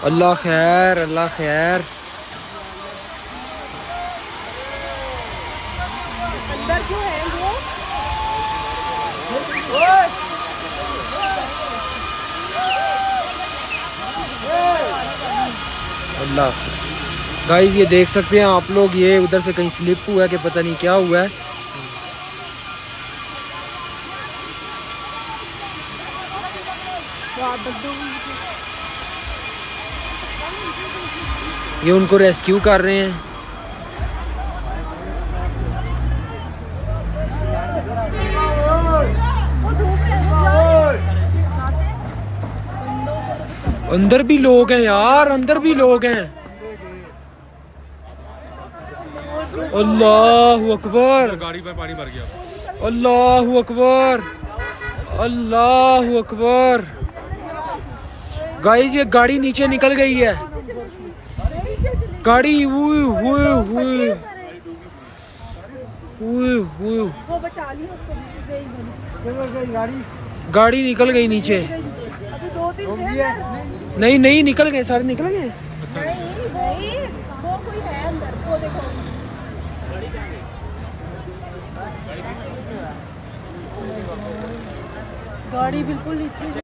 अल्लाह खैर, अल्लाह खैर। अंदर क्यों है वो? अल्लाह। गाइस ये देख सकते हैं आप लोग, ये उधर से कहीं स्लिप हुआ है कि पता नहीं क्या हुआ है। ये उनको रेस्क्यू कर रहे हैं। अंदर भी लोग हैं यार, अंदर भी लोग हैं। अल्लाह अकबर। गाड़ी में पानी भर गया। अल्लाह अकबर, अल्लाह अकबर। गाइस ये गाड़ी नीचे निकल गई है। गाड़ी हुई हुई हुई हुई हुई, वो बचा ली उसको। गाड़ी निकल गई नीचे। अभी 2-3 थे अंदर। नहीं नहीं, निकल गए, सारे निकल गए। नहीं, वो कोई है अंदर, वो देखो। गाड़ी बिल्कुल नीचे